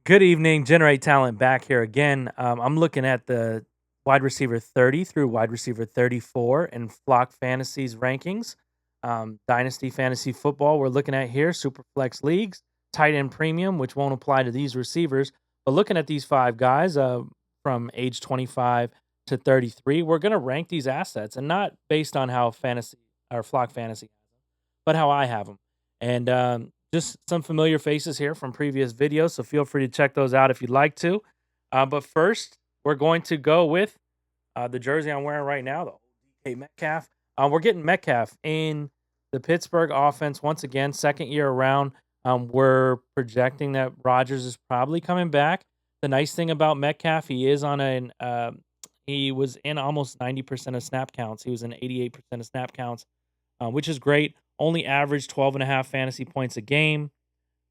Good evening, Generate Talent back here again. I'm looking at the wide receiver 30 through wide receiver 34 in Flock Fantasy's rankings. Dynasty Fantasy Football, we're looking at here, Superflex Leagues, tight end premium, which won't apply to these receivers. But looking at these five guys from age 25 to 33, we're going to rank these assets and not based on how fantasy or Flock Fantasy but how I have them. And just some familiar faces here from previous videos, so feel free to check those out if you'd like to. But first, we're going to go with the jersey I'm wearing right now, the old DK Metcalf. We're getting Metcalf in the Pittsburgh offense once again, second year around. We're projecting that Rodgers is probably coming back. The nice thing about Metcalf, he was in almost 90% of snap counts. He was in 88% of snap counts, which is great. Only averaged 12 and a half fantasy points a game.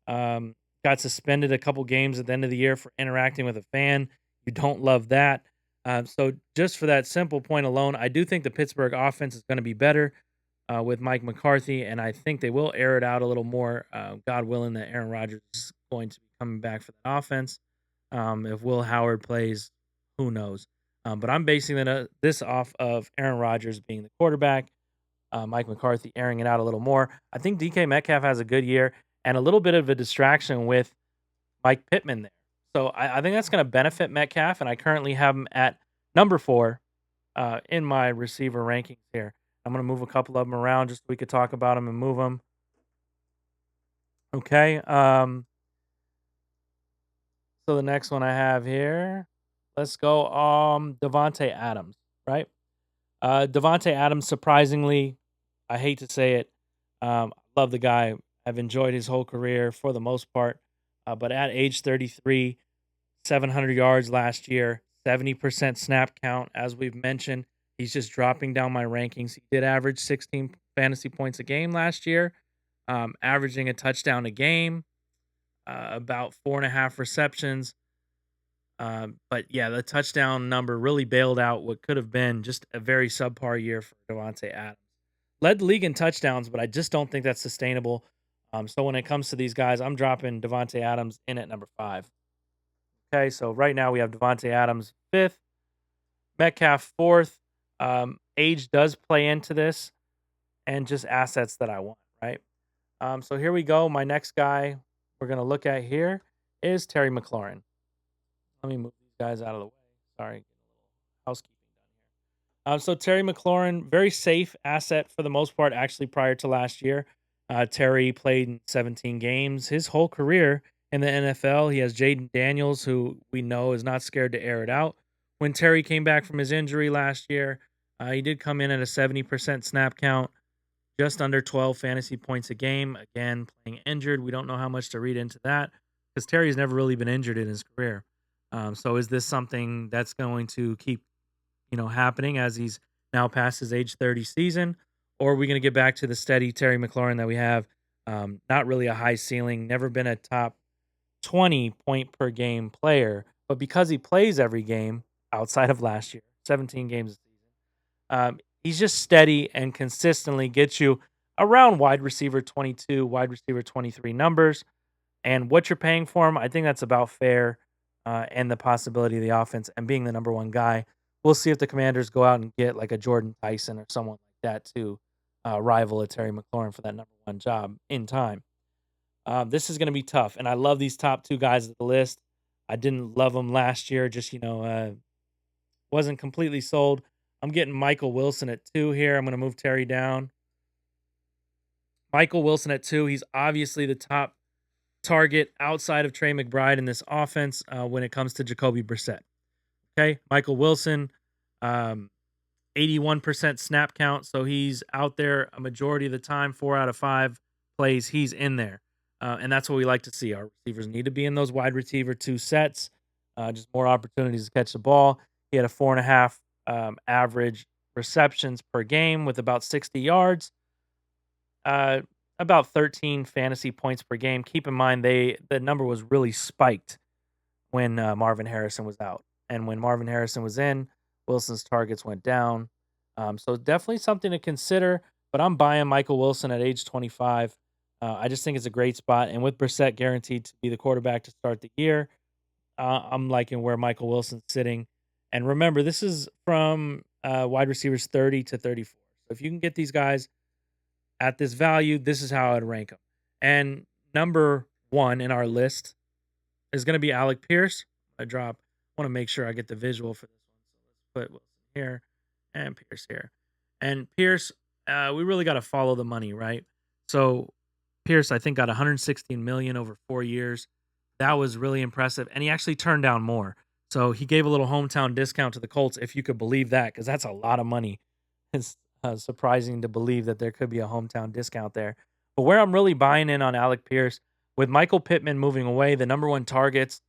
Got suspended a couple games at the end of the year for interacting with a fan. You don't love that. So just for that simple point alone, I do think the Pittsburgh offense is going to be better with Mike McCarthy, and I think they will air it out a little more. God willing, that Aaron Rodgers is going to be coming back for the offense. If Will Howard plays, who knows? But I'm basing this off of Aaron Rodgers being the quarterback, Mike McCarthy airing it out a little more. I think DK Metcalf has a good year and a little bit of a distraction with Mike Pittman there. So I think that's going to benefit Metcalf, and I currently have him at number 4 in my receiver rankings here. I'm going to move a couple of them around just so we could talk about them and move them. Okay. So the next one I have here, let's go Davante Adams, right? Davante Adams, surprisingly, I hate to say it, love the guy. I've enjoyed his whole career for the most part. But at age 33, 700 yards last year, 70% snap count, as we've mentioned. He's just dropping down my rankings. He did average 16 fantasy points a game last year, averaging a touchdown a game, about 4.5 receptions. But yeah, the touchdown number really bailed out what could have been just a very subpar year for Davante Adams. Led the league in touchdowns, but I just don't think that's sustainable. So when it comes to these guys, I'm dropping Davante Adams in at number 5. Okay, so right now we have Davante Adams 5th, Metcalf 4th. Age does play into this, and just assets that I want, right? So here we go. My next guy we're going to look at here is Terry McLaurin. Let me move these guys out of the way. Sorry, getting a little housekeeping done here. So Terry McLaurin, very safe asset for the most part. Actually, prior to last year, Terry played in 17 games. His whole career in the NFL, he has Jaden Daniels, who we know is not scared to air it out. When Terry came back from his injury last year, he did come in at a 70% snap count, just under 12 fantasy points a game. Again, playing injured. We don't know how much to read into that because Terry's never really been injured in his career. So is this something that's going to keep, happening as he's now past his age 30 season? Or are we going to get back to the steady Terry McLaurin that we have? Not really a high ceiling, never been a top 20 point per game player, but because he plays every game outside of last year, 17 games a season, he's just steady and consistently gets you around wide receiver 22, wide receiver 23 numbers. And what you're paying for him, I think that's about fair. And the possibility of the offense and being the number one guy. We'll see if the Commanders go out and get like a Jordan Tyson or someone like that to rival a Terry McLaurin for that number one job in time. This is going to be tough, and I love these top 2 guys at the list. I didn't love them last year, just wasn't completely sold. I'm getting Michael Wilson at 2 here. I'm going to move Terry down. Michael Wilson at 2. He's obviously the top target outside of Trey McBride in this offense when it comes to Jacoby Brissett. Okay, Michael Wilson, 81% snap count, so he's out there a majority of the time. 4 out of 5 plays, he's in there, and that's what we like to see. Our receivers need to be in those wide receiver 2 sets, just more opportunities to catch the ball. He had a 4.5 average receptions per game with about 60 yards. About 13 fantasy points per game. Keep in mind, the number was really spiked when Marvin Harrison was out. And when Marvin Harrison was in, Wilson's targets went down. So definitely something to consider. But I'm buying Michael Wilson at age 25. I just think it's a great spot. And with Brissett guaranteed to be the quarterback to start the year, I'm liking where Michael Wilson's sitting. And remember, this is from wide receivers 30 to 34. So if you can get these guys at this value, this is how I'd rank them. And number one in our list is going to be Alec Pierce. I want to make sure I get the visual for this one. So let's put Wilson here and Pierce here. And Pierce, we really got to follow the money, right? So Pierce, I think, got 116 million over 4 years. That was really impressive, and he actually turned down more. So he gave a little hometown discount to the Colts, if you could believe that, because that's a lot of money. It's surprising to believe that there could be a hometown discount there. But where I'm really buying in on Alec Pierce, with Michael Pittman moving away, the number one targets,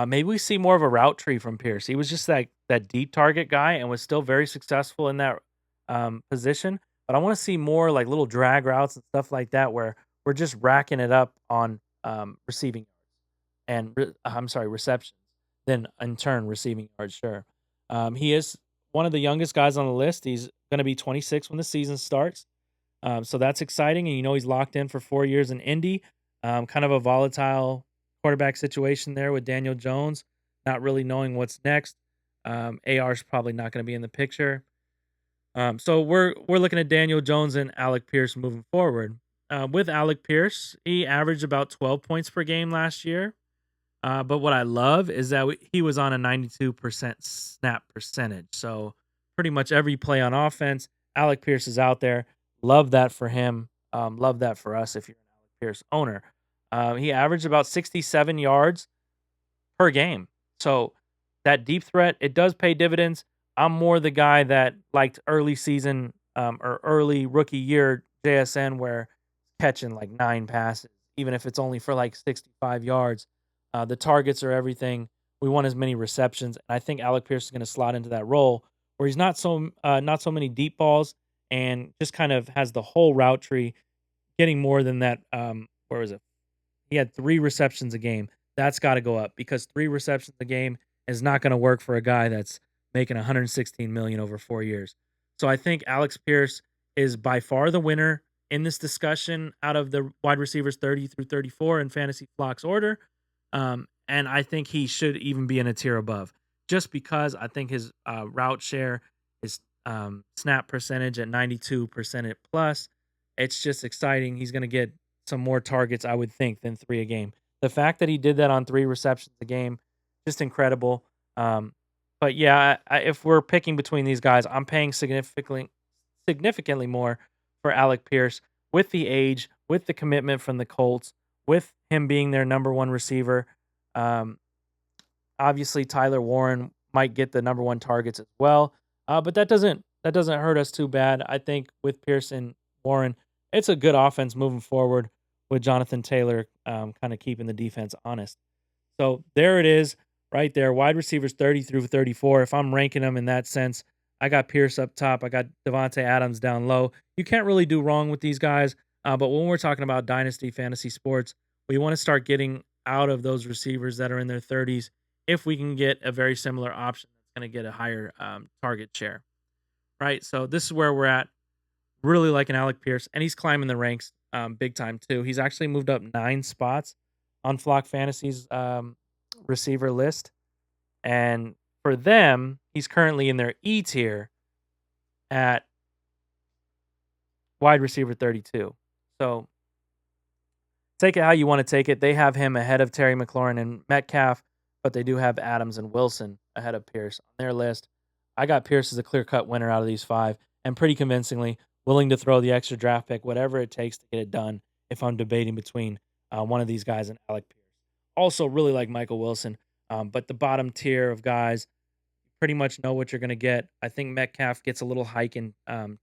maybe we see more of a route tree from Pierce. He was just that deep target guy and was still very successful in that position. But I want to see more like little drag routes and stuff like that, where we're just racking it up on receiving and receptions. Then in turn, receiving yards. Sure, he is one of the youngest guys on the list. He's going to be 26 when the season starts. So that's exciting. And he's locked in for 4 years in Indy. Kind of a volatile quarterback situation there with Daniel Jones, not really knowing what's next. AR is probably not going to be in the picture. So we're looking at Daniel Jones and Alec Pierce moving forward. With Alec Pierce, he averaged about 12 points per game last year. But what I love is that he was on a 92% snap percentage. So pretty much every play on offense, Alec Pierce is out there. Love that for him. Love that for us if you're an Alec Pierce owner. He averaged about 67 yards per game. So that deep threat, it does pay dividends. I'm more the guy that liked early season or early rookie year JSN where catching like 9 passes, even if it's only for like 65 yards. The targets are everything. We want as many receptions, and I think Alec Pierce is going to slot into that role where he's not so many deep balls and just kind of has the whole route tree, getting more than that. Where was it? He had 3 receptions a game. That's got to go up because 3 receptions a game is not going to work for a guy that's making 116 million over 4 years. So I think Alex Pierce is by far the winner in this discussion out of the wide receivers 30 through 34 in fantasy flocks order. And I think he should even be in a tier above just because I think his route share, his snap percentage at 92% plus. It's just exciting. He's going to get some more targets, I would think, than 3 a game. The fact that he did that on 3 receptions a game, just incredible. But yeah, if we're picking between these guys, I'm paying significantly more for Alec Pierce with the age, with the commitment from the Colts, with him being their number one receiver. Obviously, Tyler Warren might get the number one targets as well, but that doesn't hurt us too bad. I think with Pierce and Warren, it's a good offense moving forward with Jonathan Taylor kind of keeping the defense honest. So there it is right there. Wide receivers 30 through 34. If I'm ranking them in that sense, I got Pierce up top. I got Davante Adams down low. You can't really do wrong with these guys. But when we're talking about dynasty fantasy sports, we want to start getting out of those receivers that are in their 30s if we can get a very similar option that's going to get a higher target share. Right? So this is where we're at. Really liking Alec Pierce, and he's climbing the ranks big time too. He's actually moved up 9 spots on Flock Fantasy's receiver list. And for them, he's currently in their E tier at wide receiver 32. So take it how you want to take it. They have him ahead of Terry McLaurin and Metcalf, but they do have Adams and Wilson ahead of Pierce on their list. I got Pierce as a clear-cut winner out of these 5, and pretty convincingly willing to throw the extra draft pick, whatever it takes to get it done if I'm debating between one of these guys and Alec Pierce. Also really like Michael Wilson, but the bottom tier of guys, pretty much know what you're going to get. I think Metcalf gets a little hike in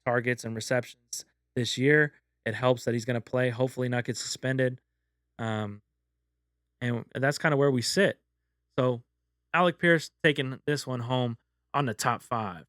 targets and receptions this year. It helps that he's going to play, hopefully not get suspended. And that's kind of where we sit. So Alec Pierce taking this one home on the top 5.